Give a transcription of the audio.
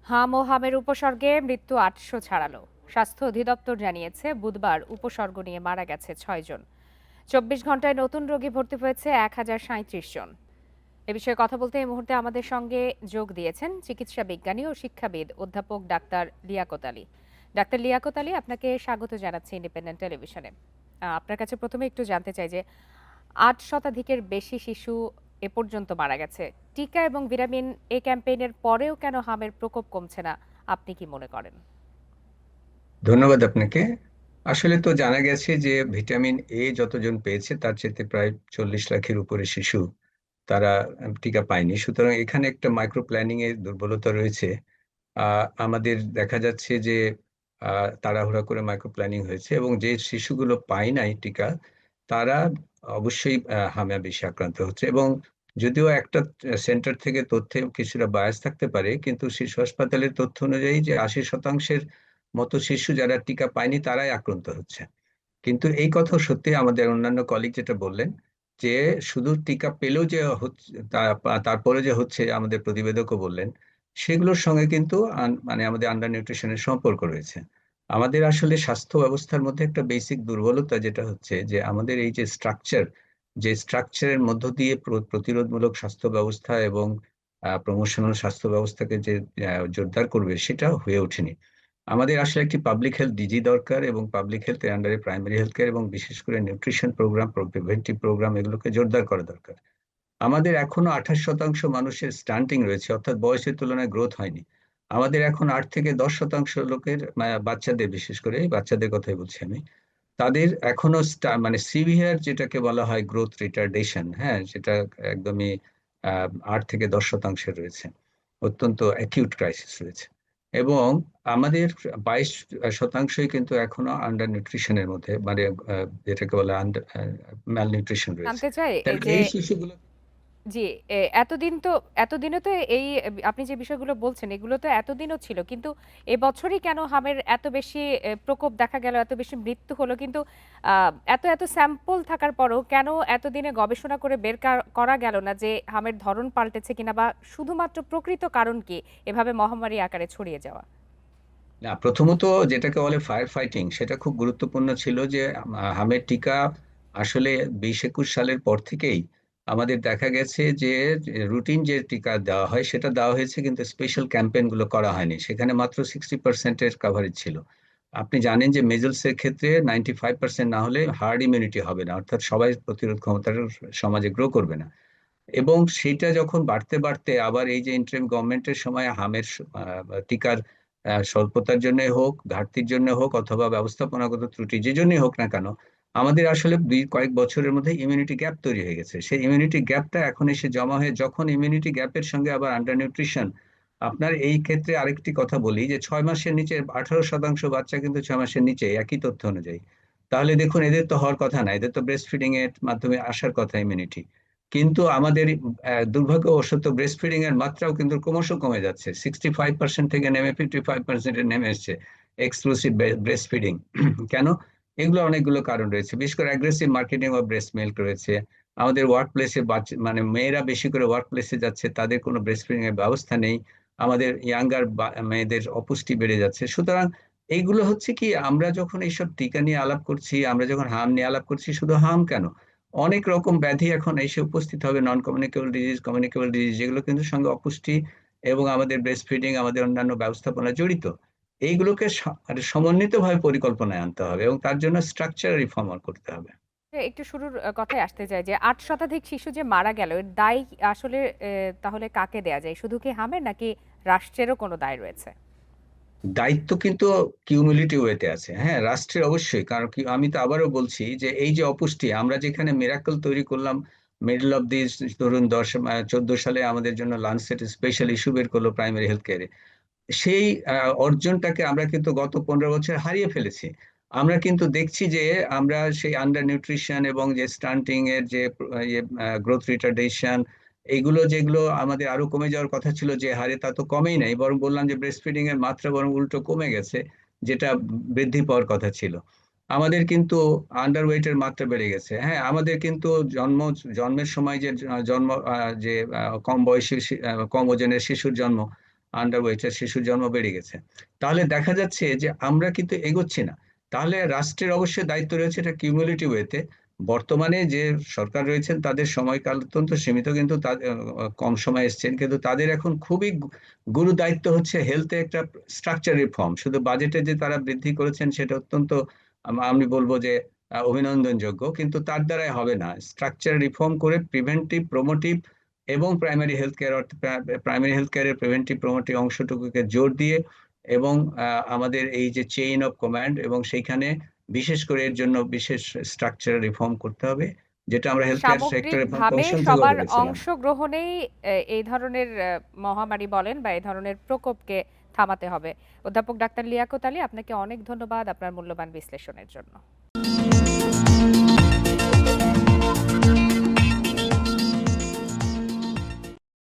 হাম ও হামের উপসর্গে মৃত্যু ৮০০ ছাড়ালো। স্বাস্থ্য অধিদপ্তর জানিয়েছে বুধবার উপসর্গ নিয়ে মারা গেছে ৬ জন। ২৪ ঘন্টায় নতুন রোগী ভর্তি হয়েছে ১,০৩৭ জন। এ বিষয়ে কথা বলতে এই মুহূর্তে আমাদের সঙ্গে যোগ দিয়েছেন চিকিৎসা বিজ্ঞানী ও শিক্ষাবিদ অধ্যাপক ডাক্তার লিয়াকত আলী। ডাক্তার লিয়াকত আলী, আপনাকে স্বাগত জানাচ্ছি ইন্ডিপেন্ডেন্ট টেলিভিশনে। আপনার কাছে প্রথমে একটু জানতে চাই যে ৮ শতাধিকের বেশি শিশু এ পর্যন্ত মারা গেছে। টিকা এবং ভিটামিন এ ক্যাম্পেইনের পরেও কেন হামের প্রকোপ কমছে না, আপনি কি মনে করেন? ধন্যবাদ আপনাকে। আসলে তো জানা গেছে যে ভিটামিন এ যতজন পেয়েছে তার চেয়ে প্রায় 40 লাখের উপরে শিশু তারা টিকা পায়নি। সুতরাং এখানে একটা মাইক্রো প্ল্যানিং এর দুর্বলতা রয়েছে। আমাদের দেখা যাচ্ছে যে তাড়াহুড়া করে মাইক্রো প্ল্যানিং হয়েছে এবং যে শিশুগুলো পায় নাই টিকা তারা অবশ্যই হামে বেশি আক্রান্ত হচ্ছে। এবং যদিও একটা সেন্টার থেকে তথ্যে কিছুটা বায়াস থাকতে পারে, কিন্তু শিশু হাসপাতালের তথ্য অনুযায়ী যে 80% মতো শিশু যারা টিকা পায়নি তারাই আক্রান্ত হচ্ছে। কিন্তু এই কথা সত্যি আমাদের অন্যান্য কলিগ যেটা বললেন যে শুধু টিকা পেলেও যে হচ্ছে তারপরে যে হচ্ছে, আমাদের প্রতিবেদকও বললেন সেগুলোর সঙ্গে কিন্তু মানে আমাদের আন্ডার নিউট্রিশনের সম্পর্ক রয়েছে। আমাদের আসলে স্বাস্থ্য ব্যবস্থার মধ্যে একটা বেসিক দুর্বলতা যেটা হচ্ছে যে আমাদের এই যে স্ট্রাকচারের মধ্য দিয়ে প্রতিরোধমূলক স্বাস্থ্য ব্যবস্থা এবং প্রমোশনাল স্বাস্থ্য ব্যবস্থাকে যে জোরদার করবে সেটা হয়ে ওঠেনি। আমাদের আসলে একটি পাবলিক হেলথ ডিজি দরকার, এবং পাবলিক হেলথের আন্ডারে প্রাইমারি হেলথ কেয়ার এবং বিশেষ করে নিউট্রিশন প্রোগ্রাম, প্রিভেন্টিভ প্রোগ্রাম এগুলোকে জোরদার করা দরকার। আমাদের এখনো 28% মানুষের স্টান্টিং রয়েছে, অর্থাৎ বয়সের তুলনায় গ্রোথ হয়নি। আমাদের এখন 8 থেকে 10% লোকের বাচ্চাদের, বিশেষ করে এই বাচ্চাদের কথাই বলছি আমি, তাদের এখনো মানে সিভিয়ার যেটাকে বলা হয় গ্রোথ রিটার্ডেশন, হ্যাঁ, যেটা একদমই 8 থেকে 10% রয়েছে, অত্যন্ত অ্যাকিউট ক্রাইসিস রয়েছে। এবং আমাদের 22%ই কিন্তু এখনো আন্ডার নিউট্রিশনের মধ্যে, মানে যেটাকে বলে আন্ডার ম্যাল নিউট্রিশন রয়েছে। জানতে চাই তাহলে যে, এই শিশুগুলো জি, এতদিনও তো এই আপনি যে বিষয়গুলো বলছেন এগুলো তো এতদিনও ছিল। কিন্তু এবছরই কেন হামের এত বেশি প্রকোপ দেখা গেল, এত বেশি মৃত্যু হলো? কিন্তু আ এত স্যাম্পল থাকার পরেও কেন এতদিনে গবেষণা করে বের করা গেল না যে হামের ধরন পাল্টেছে কিনা, বা শুধুমাত্র প্রকৃত কারণ কি এভাবে মহামারী আকারে ছড়িয়ে যাওয়া? না, প্রথমত যেটাকে বলে ফায়ার ফাইটিং সেটা খুব গুরুত্বপূর্ণ ছিল যে হামের টিকা আসলে 20-21 সালের পর থেকেই আমাদের দেখা গেছে যে রুটিন যে টিকা দেওয়া হয় সেটা দেওয়া হয়েছে, কিন্তু স্পেশাল ক্যাম্পেইন গুলো করা হয়নি। সেখানে মাত্র 60%-এর কাভারেজ ছিল। আপনি জানেন যে মেজলসের ক্ষেত্রে 95% না হলে হার্ড ইমিউনিটি হবে না, অর্থাৎ সবাই প্রতিরোধ ক্ষমতার সমাজে গ্রো করবে না। এবং সেটা যখন বাড়তে বাড়তে আবার এই যে ইন্টারিম গভর্নমেন্টের সময় হামের টিকার স্বল্পতার জন্য হোক, ঘাটতির জন্য হোক, অথবা ব্যবস্থাপনাগত ত্রুটি যে জন্যই হোক না কেন, আমাদের আসলে কয়েক বছরের মধ্যে ইমিউনিটি গ্যাপ তৈরি হয়ে গেছে। সেই ইমিউনিটি গ্যাপটা এখন এসে জমা হয়ে, যখন ইমিউনিটি গ্যাপের সঙ্গে আবার আন্ডার নিউট্রিশন। আপনার এই ক্ষেত্রে আরেকটি কথা বলি যে 6 মাসের নিচে 18% বাচ্চা কিন্তু 6 মাসের নিচে, একই তথ্য অনুযায়ী। তাহলে দেখুন, এদের তো হওয়ার কথা না, এদের তো ব্রেস্ট ফিডিং এর মাধ্যমে আসার কথা ইমিউনিটি। কিন্তু আমাদের দুর্ভাগ্যবশত ব্রেস্ট ফিডিং এর মাত্রাও কিন্তু ক্রমশ কমে যাচ্ছে, 65% থেকে নেমে 55% নেমে এসছে এক্সক্লুসিভ ব্রেস্ট ফিডিং। কেন? এগুলো অনেকগুলো কারণ রয়েছে, বিশেষ করে aggressive marketing of breast milk রয়েছে। আমাদের ওয়ার্ক প্লেসে মানে মেয়েরা বেশি করে ওয়ার্ক প্লেসে যাচ্ছে, তাদের কোনো ব্রেস্ট ফিডিং এর ব্যবস্থা নেই। আমাদের ইয়াঙ্গার মেয়েদের অপুষ্টি বেড়ে যাচ্ছে। সুতরাং এইগুলো হচ্ছে কি, আমরা যখন এইসব টিকা নিয়ে আলাপ করছি, আমরা যখন হাম নিয়ে আলাপ করছি, শুধু হাম কেন, অনেক রকম ব্যাধি এখন এসে উপস্থিত হবে, non communicable disease, communicable disease, যেগুলো কিন্তু সঙ্গে অপুষ্টি এবং আমাদের ব্রেস্ট ফিডিং, আমাদের অন্যান্য ব্যবস্থাপনা জড়িত। এইগুলোকে মানে সমন্বিতভাবে পরিকল্পনায় আনতে হবে এবং তার জন্য স্ট্রাকচার রিফর্ম করতে হবে। একটু শুরুর কথায় আসতে চাই যে ৮ শতাধিক শিশু যে মারা গেল, এর দায় আসলে তাহলে কাকে দেয়া যায়? শুধু কি হামের, নাকি রাষ্ট্রেরও কোনো দায় রয়েছে? দায়িত্ব কিন্তু কিউমুলেটিভ ওয়েতে আছে, হ্যাঁ, রাষ্ট্রের অবশ্যই। কারণ কি, আমি তো আবারও বলছি যে এই যে অপুষ্টি, আমরা যেখানে মিরাকল তৈরি করলাম মিডল অফ দিস, ধরুন 14 সালে আমাদের জন্য লান্সেট স্পেশাল ইস্যু বের করলো প্রাইমারি হেলথ কেয়ারে, সেই অর্জনটাকে আমরা কিন্তু গত 15 বছর হারিয়ে ফেলেছি। আমরা কিন্তু দেখছি যে আমরা সেই আন্ডার নিউট্রিশন এবং যে স্টান্টিং এর যে গ্রোথ রিটার্ডেশন, এইগুলো যেগুলো আমাদের আরো কমে যাওয়ার কথা ছিল যে হারে, তা তো কমেই নাই, বরং বললাম যে ব্রেস্ট ফিডিং এর মাত্রা বরং উল্টো কমে গেছে, যেটা বৃদ্ধি পাওয়ার কথা ছিল। আমাদের কিন্তু আন্ডার ওয়েটের মাত্রা বেড়ে গেছে। হ্যাঁ, আমাদের কিন্তু জন্মের সময় যে জন্ম যে কম বয়সী কম ওজনের শিশুর জন্ম, আন্ডার ওয়েটের শিশুর জন্ম বেড়ে গেছে। তাহলে দেখা যাচ্ছে যে আমরা কিন্তু এগোচ্ছি না। তাহলে রাষ্ট্রের অবশ্যই দায়িত্ব রয়েছে এটা কিউমুলেটিভ ওয়েতে। বর্তমানে যে সরকার রয়েছেন তাদের সময়কাল অত্যন্ত সীমিত, কিন্তু কম সময় এসছেন, কিন্তু তাদের এখন খুবই গুরু দায়িত্ব হচ্ছে হেলথে একটা স্ট্রাকচার রিফর্ম। শুধু বাজেটে যে তারা বৃদ্ধি করেছেন সেটা অত্যন্ত আমি বলবো যে অভিনন্দনযোগ্য, কিন্তু তার দ্বারাই হবে না। স্ট্রাকচার রিফর্ম করে প্রিভেন্টিভ, প্রমোটিভ এবং primary health care, primary health কেয়ারের প্রিভেন্টিভ প্রমোটিভ অংশটুকুকে জোর দিয়ে, এবং আমাদের এই যে চেইন অফ কমান্ড, এবং সেইখানে বিশেষ করে এর জন্য বিশেষ স্ট্রাকচার রিফর্ম করতে হবে, যেটা আমরা হেলথ কেয়ার সেক্টর রিফর্ম সামগ্রিকভাবে কমিশন থেকেও সবার বলেছিলাম। অংশগ্রহণেই এই ধরনের মহামারী বলেন বা এই ধরনের প্রকোপকে থামাতে হবে। অধ্যাপক ডাক্তার লিয়াকত আলী, আপনাকে অনেক ধন্যবাদ আপনার মূল্যবান বিশ্লেষণের জন্য।